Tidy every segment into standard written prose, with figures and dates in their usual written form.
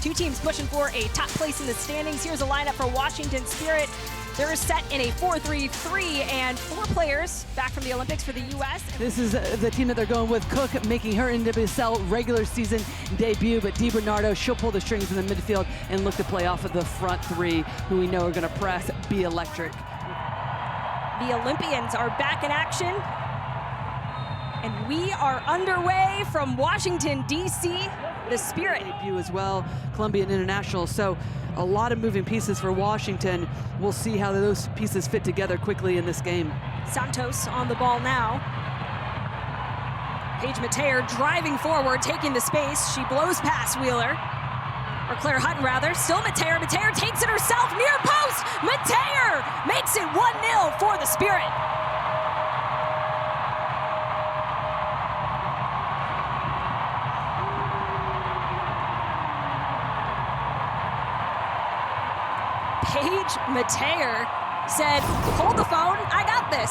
Two teams pushing for a top place in the standings. Here's a lineup for Washington Spirit. They're set in a 4-3-3 and 4 players back from the Olympics for the U.S. This is the team that they're going with. Cook making her NWSL regular season debut, but DiBernardo, she'll pull the strings in the midfield and look to play off of the front three, who we know are going to press, be electric. The Olympians are back in action, and we are underway from Washington, D.C. The Spirit debut as well, Colombian international. So a lot of moving pieces for Washington. We'll see how those pieces fit together quickly in this game. Santos on the ball now. Paige Mateer driving forward, taking the space. She blows past Wheeler, or Claire Hutton rather. Still Mateer. Mateer takes it herself, near post. Mateer makes it 1-0 for the Spirit. Paige Mateer said, hold the phone, I got this.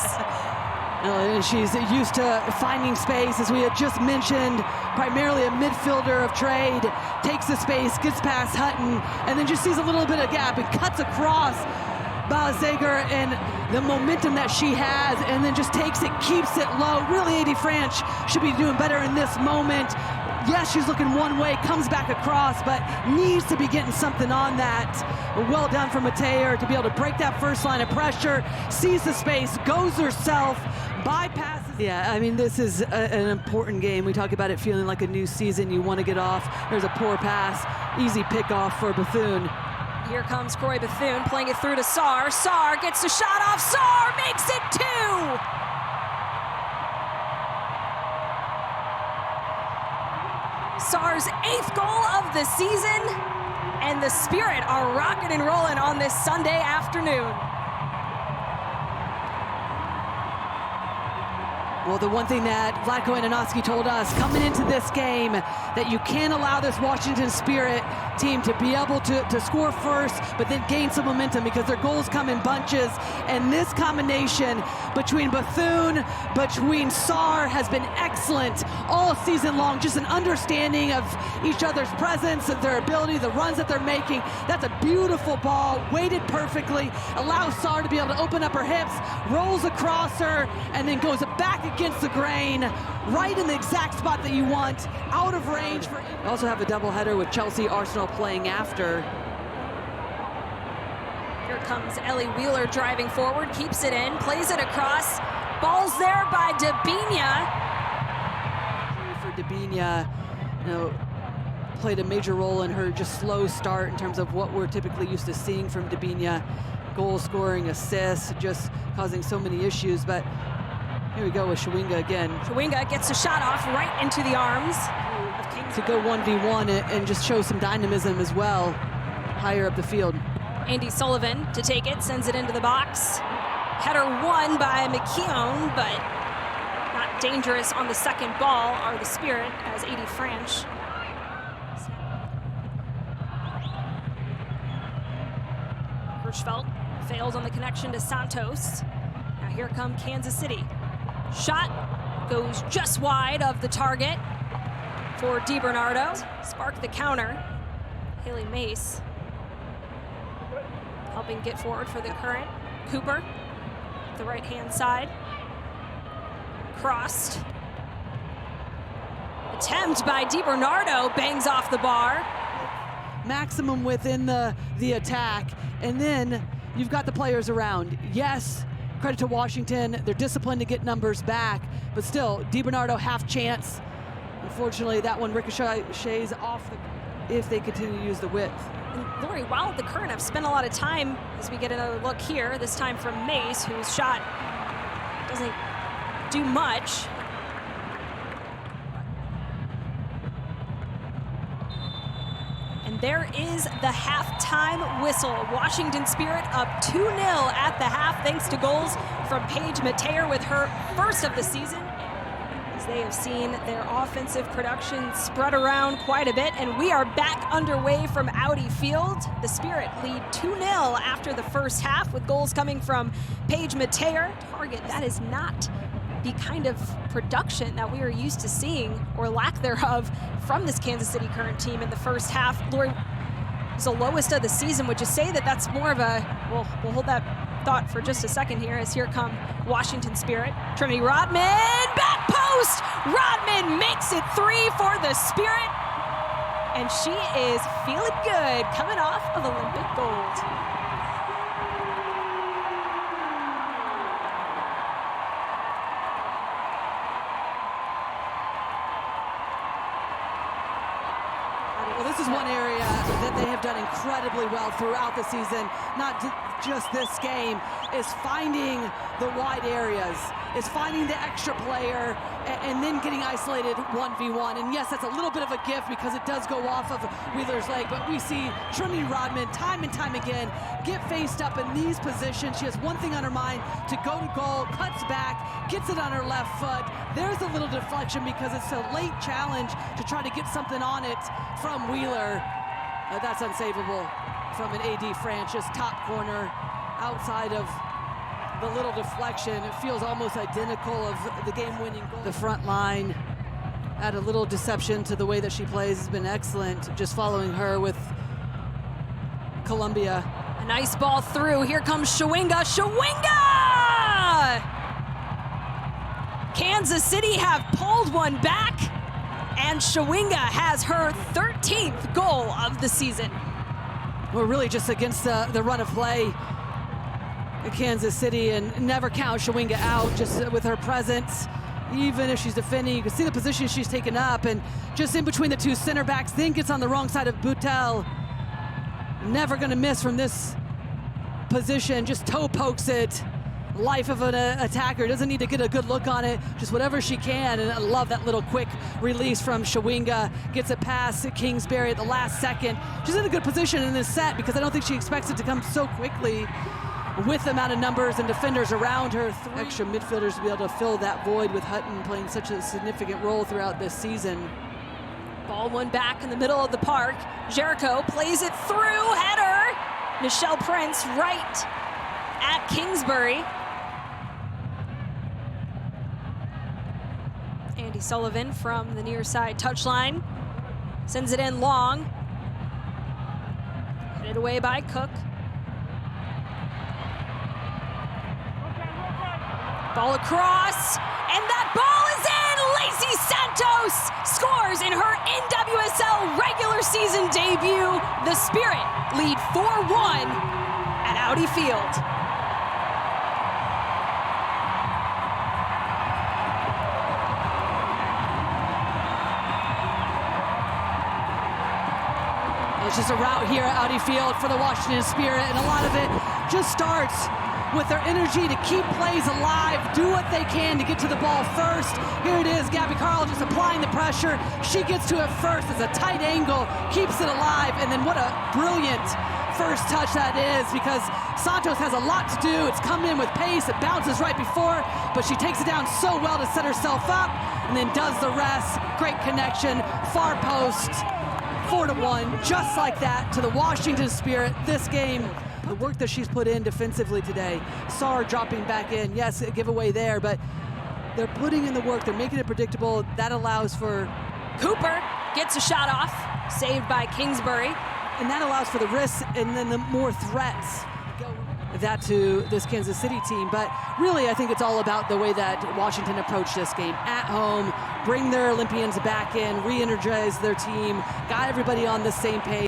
She's used to finding space, as we had just mentioned, primarily a midfielder of trade, takes the space, gets past Hutton, and then just sees a little bit of gap and cuts across Balazegar and the momentum that she has, and then just takes it, keeps it low. Really, Adi French should be doing better in this moment. Yes, she's looking one way, comes back across, but needs to be getting something on that. Well done for Mateer to be able to break that first line of pressure, sees the space, goes herself, bypasses. Yeah, I mean, this is an important game. We talk about it feeling like a new season. You want to get off. There's a poor pass, easy pickoff for Bethune. Here comes Corey Bethune playing it through to Saar. Saar gets the shot off. Saar makes it 2. Saar's 8th goal of the season, and the Spirit are rocking and rolling on this Sunday afternoon. Well, the one thing that Vlatko Ananoski told us coming into this game, that you can't allow this Washington Spirit team to be able to score first, but then gain some momentum, because their goals come in bunches. And this combination between Bethune, between Saar, has been excellent all season long. Just an understanding of each other's presence, of their ability, the runs that they're making. That's a beautiful ball, weighted perfectly, allows Saar to be able to open up her hips, rolls across her, and then goes back against the grain, right in the exact spot that you want, out of range. We also have a doubleheader with Chelsea Arsenal playing after. Here comes Ellie Wheeler driving forward, keeps it in, plays it across. Ball's there by Debinha. For Debinha, played a major role in her just slow start in terms of what we're typically used to seeing from Debinha. Goal scoring, assists, just causing so many issues. But here we go with Chawinga again. Chawinga gets a shot off right into the arms of King. To go 1v1 and just show some dynamism as well, higher up the field. Andy Sullivan to take it, sends it into the box. Header won by McKeown, but not dangerous on the second ball are the Spirit, as Adi French. Hirschfeld fails on the connection to Santos. Now here come Kansas City. Shot goes just wide of the target for DiBernardo. Spark the counter. Haley Mace helping get forward for the Current. Cooper, the right-hand side. Crossed. Attempt by DiBernardo, bangs off the bar. Maximum within the attack, and then you've got the players around. Yes, credit to Washington, they're disciplined to get numbers back, but still, DiBernardo half chance. Unfortunately, that one ricochets off if they continue to use the width. And Lori, while the Current have spent a lot of time, as we get another look here, this time from Mace, whose shot doesn't do much. And there is the halftime whistle. Washington Spirit up 2-0 at the half, thanks to goals from Paige Mateer with her first of the season. As they have seen their offensive production spread around quite a bit, and we are back underway from Audi Field. The Spirit lead 2-0 after the first half, with goals coming from Paige Mateer. Target, that is not the kind of production that we are used to seeing, or lack thereof, from this Kansas City Current team in the first half. Lori, It's the lowest of the season. Would you say that that's more of a, we'll hold that thought for just a second here as here come Washington Spirit. Trinity Rodman, back post! Rodman makes it 3 for the Spirit. And she is feeling good coming off of Olympic gold. Well, this is one area that they have done incredibly well throughout the season, not just this game, is finding the wide areas, is finding the extra player, and then getting isolated 1v1. And yes, that's a little bit of a gift because it does go off of Wheeler's leg, but we see Trinity Rodman time and time again get faced up in these positions. She has one thing on her mind, to go to goal, cuts back, gets it on her left foot. There's a little deflection because it's a late challenge to try to get something on it from Wheeler. That's unsavable from an AD Francis, top corner, outside of the little deflection. It feels almost identical of the game-winning goal. The front line had a little deception to the way that she plays. Has been excellent, just following her with Columbia. A nice ball through. Here comes Shawinga. Shawinga! Kansas City have pulled one back, and Shawinga has her 13th goal of the season. We're really just against the run of play at Kansas City, and never count Shawinga out, just with her presence. Even if she's defending, you can see the position she's taken up, and just in between the two center backs, then gets on the wrong side of Boutel. Never gonna miss from this position, just toe pokes it. Life of an attacker, doesn't need to get a good look on it, just whatever she can. And I love that little quick release from Shawinga. Gets a pass at Kingsbury at the last second. She's in a good position in this set because I don't think she expects it to come so quickly with the amount of numbers and defenders around her. 3 extra midfielders to be able to fill that void with Hutton playing such a significant role throughout this season. Ball one back in the middle of the park. Jericho plays it through, header. Michelle Prince right at Kingsbury. Andy Sullivan from the near side touchline sends it in long. Headed away by Cook. Ball across, and that ball is in! Lacey Santos scores in her NWSL regular season debut. The Spirit lead 4-1 at Audi Field. It's just a route here at Audi Field for the Washington Spirit, and a lot of it just starts with their energy to keep plays alive, do what they can to get to the ball first. Here it is, Gabby Carl just applying the pressure. She gets to it first. It's a tight angle, keeps it alive, and then what a brilliant first touch that is, because Santos has a lot to do. It's come in with pace, it bounces right before, but she takes it down so well to set herself up, and then does the rest. Great connection, far post, 4-1, just like that to the Washington Spirit. This game, the work that she's put in defensively today, saw her dropping back in. Yes, a giveaway there, but they're putting in the work. They're making it predictable. That allows for... Cooper gets a shot off, saved by Kingsbury. And that allows for the risks and then the more threats. That to this Kansas City team. But really, I think it's all about the way that Washington approached this game. At home, bring their Olympians back in, re-energize their team, got everybody on the same page.